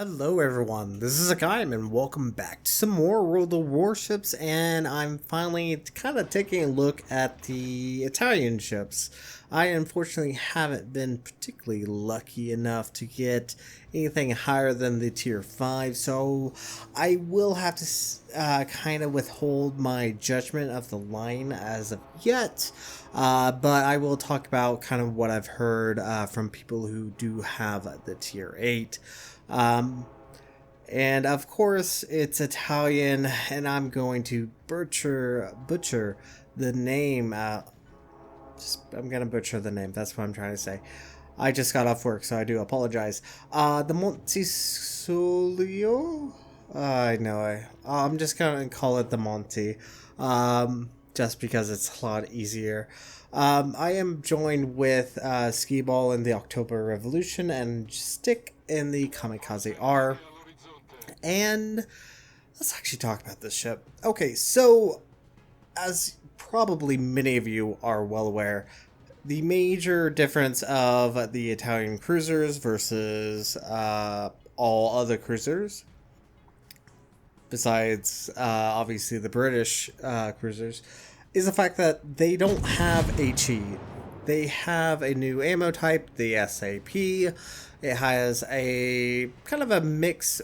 Hello everyone, this is Hakaym and welcome back to some more World of Warships, and I'm finally kind of taking a look at the Italian ships. I unfortunately haven't been particularly lucky enough to get anything higher than the tier 5, so I will have to kind of withhold my judgment of the line as of yet. But I will talk about kind of what I've heard from people who do have the tier 8. And of course it's Italian, and I'm going to butcher the name. I'm gonna butcher the name. That's what I'm trying to say. I just got off work, so I do apologize. The Montecuccoli. I know. I'm just gonna call it the Monte. Just because it's a lot easier. I am joined with Skee Ball in the October Revolution and Stick in the Kamikaze R. And let's actually talk about this ship. Okay, so as probably many of you are well aware, the major difference of the Italian cruisers versus all other cruisers, besides obviously the British cruisers, is the fact that they don't have HE. They have a new ammo type, the SAP. It has a kind of a mixed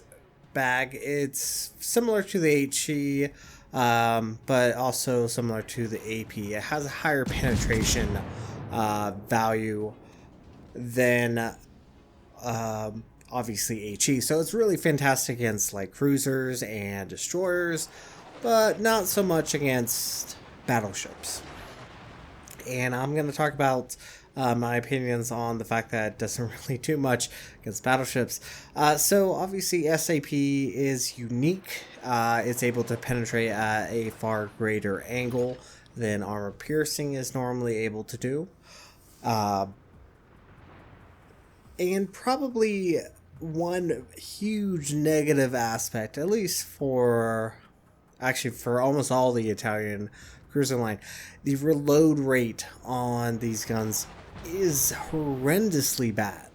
bag. It's similar to the HE, but also similar to the AP. It has a higher penetration value than obviously HE. So it's really fantastic against like cruisers and destroyers, but not so much against battleships. And I'm going to talk about my opinions on the fact that it doesn't really do much against battleships. So obviously SAP is unique. It's able to penetrate at a far greater angle than armor piercing is normally able to do. And probably one huge negative aspect, at least for almost all the Italian cruiser line, the reload rate on these guns is horrendously bad.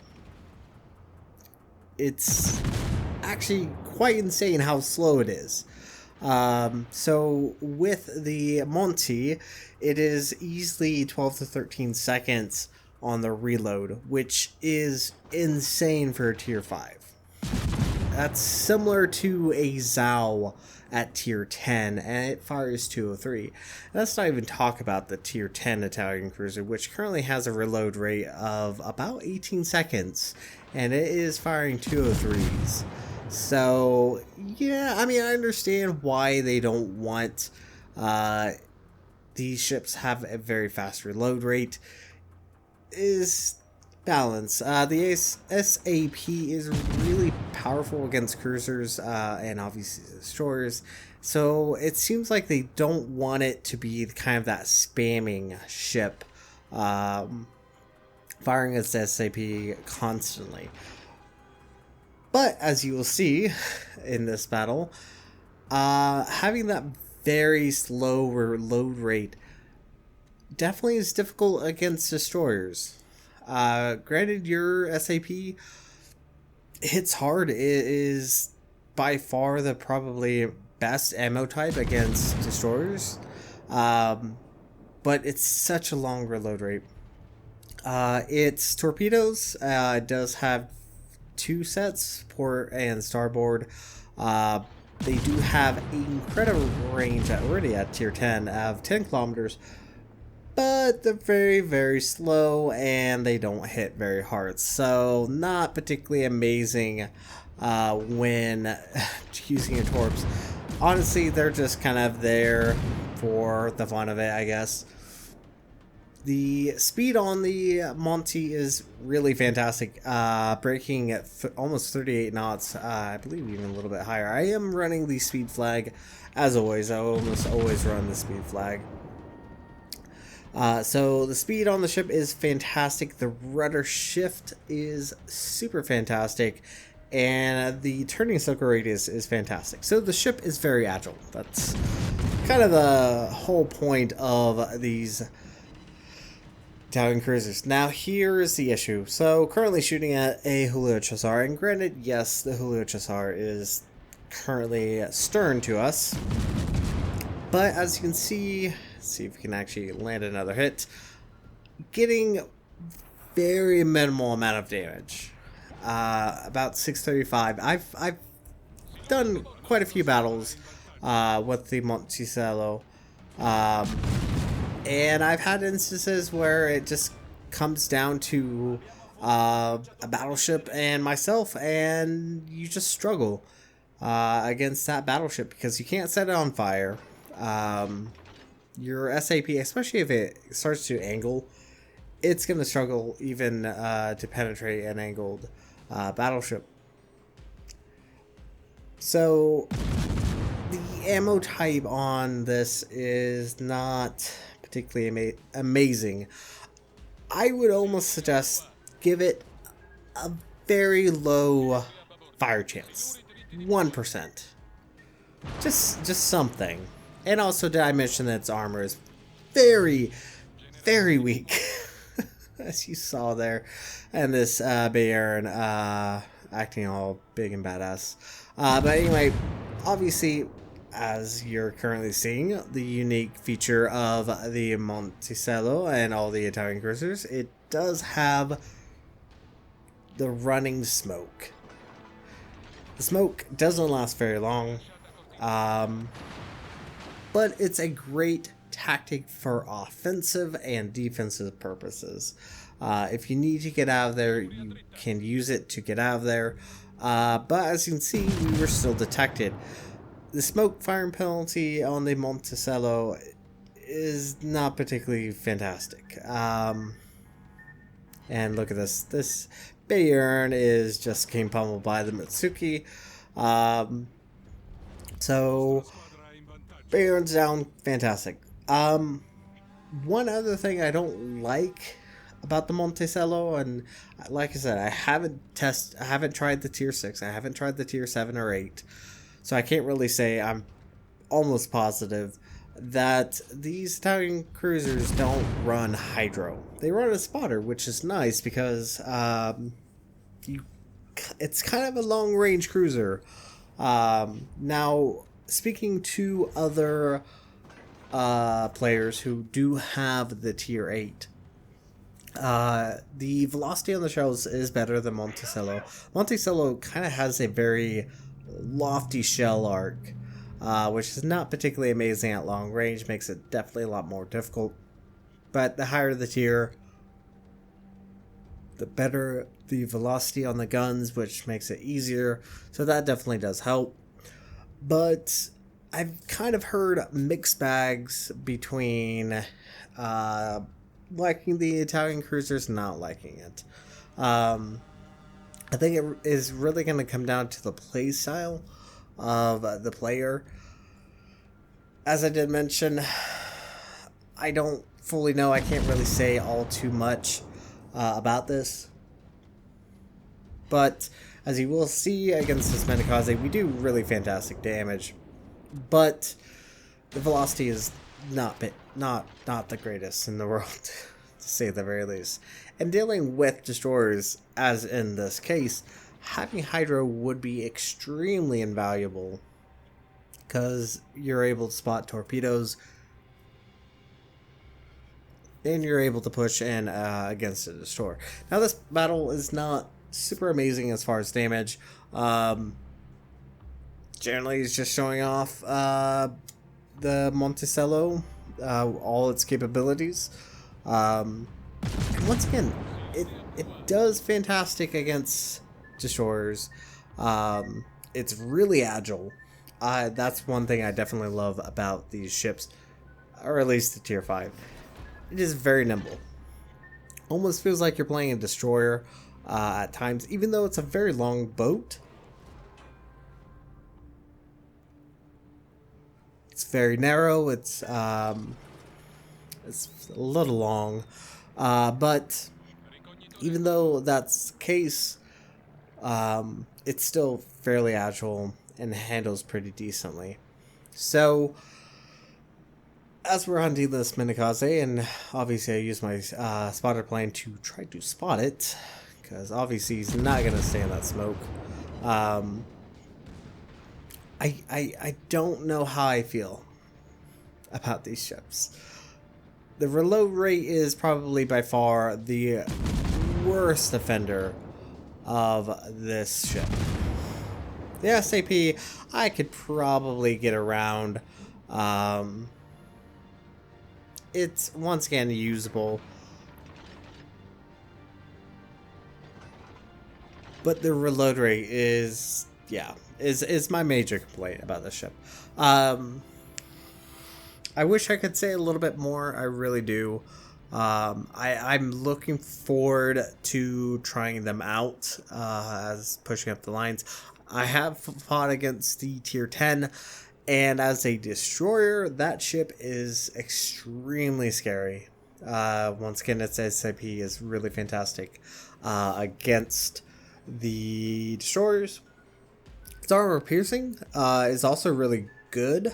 It's actually quite insane how slow it is. So with the Monte, it is easily 12 to 13 seconds on the reload, which is insane for a tier 5. That's similar to a Zhao at tier 10, and it fires 203. And let's not even talk about the tier 10 Italian cruiser, which currently has a reload rate of about 18 seconds, and it is firing 203s. So yeah, I mean, I understand why they don't want these ships have a very fast reload rate. Is balance. The SAP is really powerful against cruisers and obviously destroyers, so it seems like they don't want it to be kind of that spamming ship, firing its SAP constantly. But as you will see in this battle, having that very slow reload rate definitely is difficult against destroyers. Granted, your SAP hits hard. It is by far the probably best ammo type against destroyers, but it's such a long reload rate. Its torpedoes does have 2 sets, port and starboard. They do have incredible range already at tier 10 of 10 kilometers. But they're very, very slow, and they don't hit very hard. So not particularly amazing when using your torps. Honestly, they're just kind of there for the fun of it, I guess. The speed on the Monte is really fantastic, breaking at almost 38 knots, I believe even a little bit higher. I am running the speed flag, as always. I almost always run the speed flag. So the speed on the ship is fantastic, the rudder shift is super fantastic, and the turning circle radius is fantastic. So the ship is very agile. That's kind of the whole point of these Italian cruisers. Now here is the issue. So currently shooting at a Julio Cesar, and granted, yes, the Julio Cesar is currently stern to us, but as you can see if we can actually land another hit, getting very minimal amount of damage. About 635. I've done quite a few battles with the Montecuccoli, and I've had instances where it just comes down to a battleship and myself, and you just struggle against that battleship because you can't set it on fire. Your SAP, especially if it starts to angle, it's going to struggle even to penetrate an angled battleship. So the ammo type on this is not particularly amazing. I would almost suggest give it a very low fire chance, 1%. Just something. And also, did I mention that its armor is very, very weak, as you saw there, and this Bayern acting all big and badass. But anyway, obviously, as you're currently seeing, the unique feature of the Montecuccoli and all the Italian cruisers, it does have the running smoke. The smoke doesn't last very long, but it's a great tactic for offensive and defensive purposes. If you need to get out of there, you can use it to get out of there. But as you can see, we were still detected. The smoke firing penalty on the Montecuccoli is not particularly fantastic. And look at this. This Bayern is just getting pummeled by the Montecuccoli. So Bayern's down. Fantastic. One other thing I don't like about the Montecuccoli, and like I said, I haven't tried the tier 6. I haven't tried the tier 7 or 8. So I can't really say. I'm almost positive that these Italian cruisers don't run hydro. They run a spotter, which is nice because it's kind of a long range cruiser. Now, speaking to other players who do have the tier 8, the velocity on the shells is better than Montecuccoli. Montecuccoli kind of has a very lofty shell arc, which is not particularly amazing at long range, makes it definitely a lot more difficult. But the higher the tier, the better the velocity on the guns, which makes it easier, so that definitely does help. But I've kind of heard mixed bags between liking the Italian cruisers and not liking it. I think it is really going to come down to the play style of the player. As I did mention, I don't fully know. I can't really say all too much about this. But as you will see against this Montecuccoli, we do really fantastic damage. But the velocity is not the greatest in the world, to say the very least. And dealing with destroyers, as in this case, having Hydro would be extremely invaluable because you're able to spot torpedoes and you're able to push in against a destroyer. Now, this battle is not super amazing as far as damage. Generally, it's just showing off the Montecuccoli, all its capabilities. And once again, it does fantastic against destroyers. It's really agile. That's one thing I definitely love about these ships, or at least the tier 5. It is very nimble. Almost feels like you're playing a destroyer at times, even though it's a very long boat. It's very narrow. It's a little long, but even though that's the case, it's still fairly agile and handles pretty decently. So as we're hunting this Montecuccoli, and obviously I use my spotter plane to try to spot it, because obviously he's not going to stay in that smoke. I don't know how I feel about these ships. The reload rate is probably by far the worst offender of this ship. The SAP, I could probably get around. It's once again usable, but the reload rate is my major complaint about this ship. I wish I could say a little bit more. I really do. I'm looking forward to trying them out as pushing up the lines. I have fought against the tier 10, and as a destroyer, that ship is extremely scary. Once again, its SAP is really fantastic against the destroyers. Its armor piercing is also really good,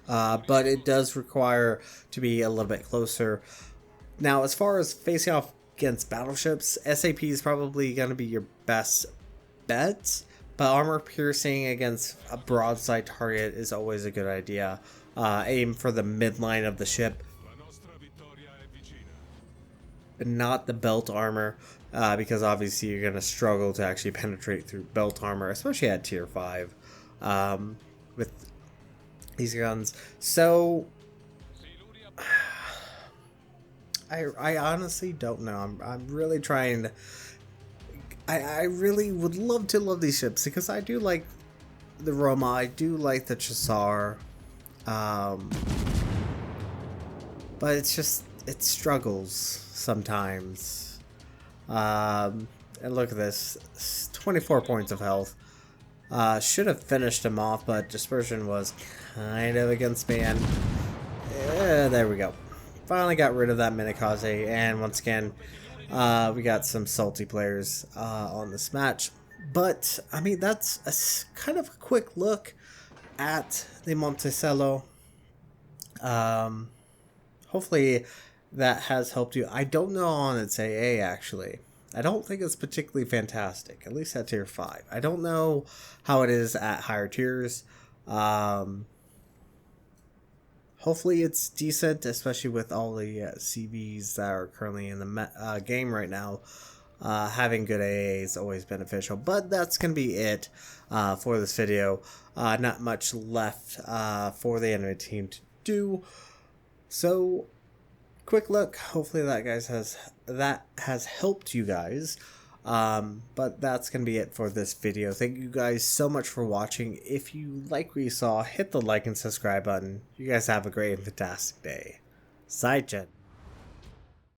but it does require to be a little bit closer. Now, as far as facing off against battleships, SAP is probably going to be your best bet, but armor piercing against a broadside target is always a good idea. Aim for the midline of the ship, but not the belt armor, because obviously you're going to struggle to actually penetrate through belt armor, especially at tier 5 with these guns. So I honestly don't know. I'm really trying to. I really would love to love these ships because I do like the Roma. I do like the Chasar. But it's just, it struggles sometimes. And look at this, 24 points of health. Should have finished him off, but dispersion was kind of against me, and there we go. Finally got rid of that Montecuccoli, and once again, we got some salty players on this match. But, I mean, that's a kind of a quick look at the Montecuccoli. Hopefully that has helped you. I don't know on its AA, actually. I don't think it's particularly fantastic, at least at tier 5. I don't know how it is at higher tiers. Hopefully it's decent, especially with all the CVs that are currently in the game right now. Having good AA is always beneficial, but that's going to be it for this video. Not much left for the enemy team to do. So, quick look. Hopefully that has helped you guys. But that's going to be it for this video. Thank you guys so much for watching. If you like what you saw, hit the like and subscribe button. You guys have a great and fantastic day. Side Gen.